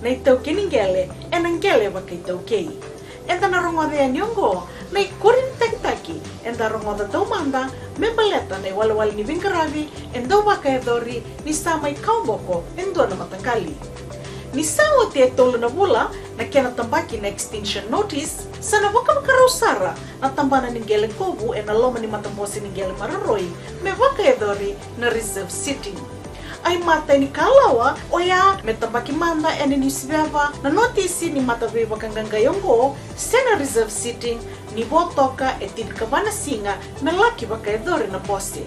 Nei tau kiningele, enangele wakai tau kei. Enta na rongoda ya nyongo, nei kurin taki, enta rongoda tau manda, membaleta nei walawali ni vinkaravi, endo wakai dori, ni samai kaumboko, endo na matangkali. Ni sawa te tolu na bula, na kena tambaki na extinction notice, sana waka makarausara, na tambana ningele kobu, ena loma ni matambosi ningele mararoi, me wakai dori na reserve sitting. Ai mata ni kalawa oya metambaki manda ene ni sibeva na notisi ni mata viva kanganga yongo sena reserve sitting ni botoka etin kabana singa na laki baka edore na pose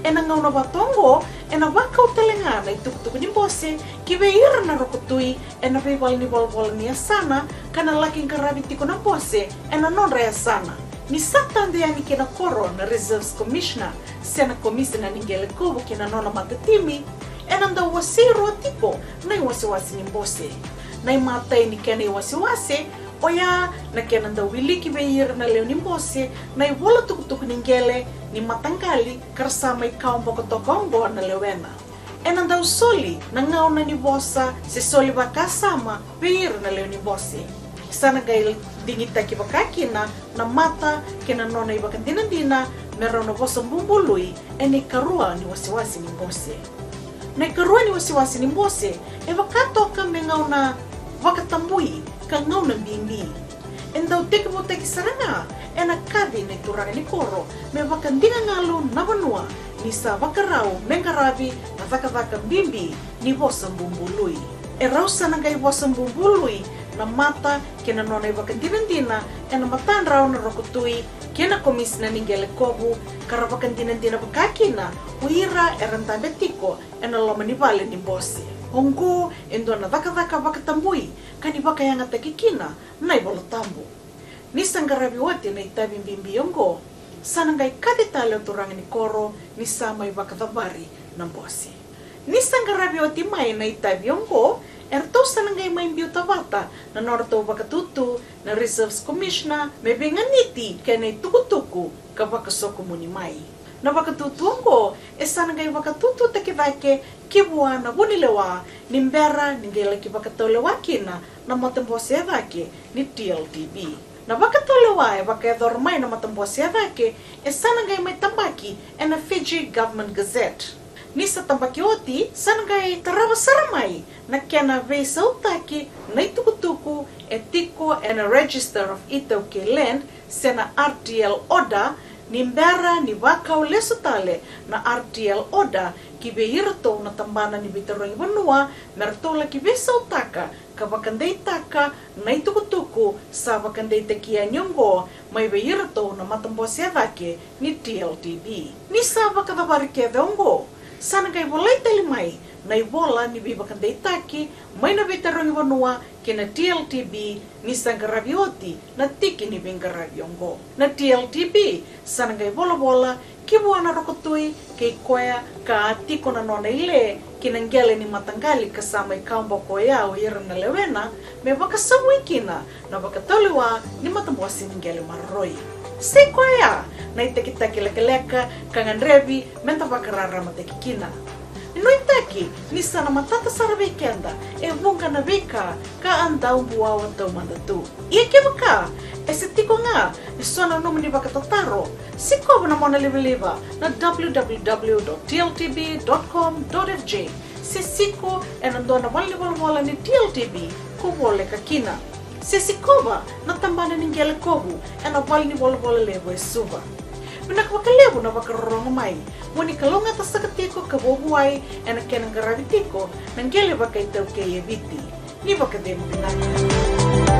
ena ngauna batongo ena baka utelenga na ituk ni pose kibe ira na rokutui ena vival ni volvol ni asana kana laki ngarabi tiko na pose ena non rea sana ni satande yani kena koro na reserves commissioner sena commissioner ningele kobo kena nona matatimi enanda wasiro tipo na wasiwasi ni mbose na matai ni kena wasiwasi oya na kenanda wiliki beir na leo ni mbose na iwola tukutuk ningele ni matangkali karsama ikaw bokotokongo na lewena enanda usoli na ngauna ni bosa se soli bakasama beir na leo ni mbose sana gail dingita kibakakina na mata kena nona ibakandina meron na bosa mbumbului eni karua ni wasiwasi ni mbose na karua ni wasiwasi ni mbose wakatoka mengauna wakatambui ka ngauna bimbi endau teke boteki sarana ena kavi na turanga ni koro me wakandinga ngalu na banua ni sa wakarau mengaravi na vakavaka bimbi ni bosa mbumbului rausa na gai bosa mbumbului na mata kena nona ibakandina ena matan rau na rokutui kena komisna ningele kobu karabakantina bakakina uira erantanda tiko ena loma ni vale ni bosi ongo endo na vaka bakatambui kani baka yanga takikina nai bolotambu ni sangarabi wati na itabi bimbi ongo sana ngai kadetale turang ni koro ni samai bakathabari na bosi ni sangarabi wati mai na itabi ongo erto sana ngai mai biutavata na norto bakatutu na reserves commissioner me benganiti kene tukutuku ka bakasoko muni mai na bakatutungo sana ngai bakatutu takivake kibua na bunilewa nimbera ningela kibakatolewa kina na matembose yake ni TLTB na bakatolewa bakadormai na matembose yake sana ngai mai tambaki na Fiji Government Gazette nisa tambaki oti sangai tarawa saramai na kena vesa utaki na itukutuku etiko and a register of Itoke land sena RTL order nimbera ni wakau lesutale na RTL order kibeirto na tambana ni bitarong banua mertola kibesa utaka kabakandai taka na itukutuku sa bakandai takia nyongo may beirto na matambose yake ni TLTB ni sa bakadabarike dongo sana kay bolay talimay na ibola ni bibakandai taki may nabitarong iwanua kina TLTB ni sangarabioti na tiki ni bingarabyongo na TLTB sana kay bola kibuan na rokotui kay koya ka tiko na nona ile kinanggele ni matanggali kasama ikambo koya o ira na lewena may bakasawi kina na bakataliwa ni matambuasi ninggele marroy si koya na itakitaki leka kangan revi menta bakarara matekikina no itaki ni sana matata sara weekenda vunga na vika ka andau buawa tau mandatu iya baka tiko nga sona no mani bakatataro siko na mona liva na www.tltb.com.fj siko enandona wala ni TLTB kubole kakina Sesikova na tambana ninggele kobu ena wali ni bola levo suba. Minak wakalevo na wakarorong mai. Wani kalonga tasakatiko kabobuai ena kenang garavitiko nanggele wakay tau kaya biti. Ni wakademo binaka.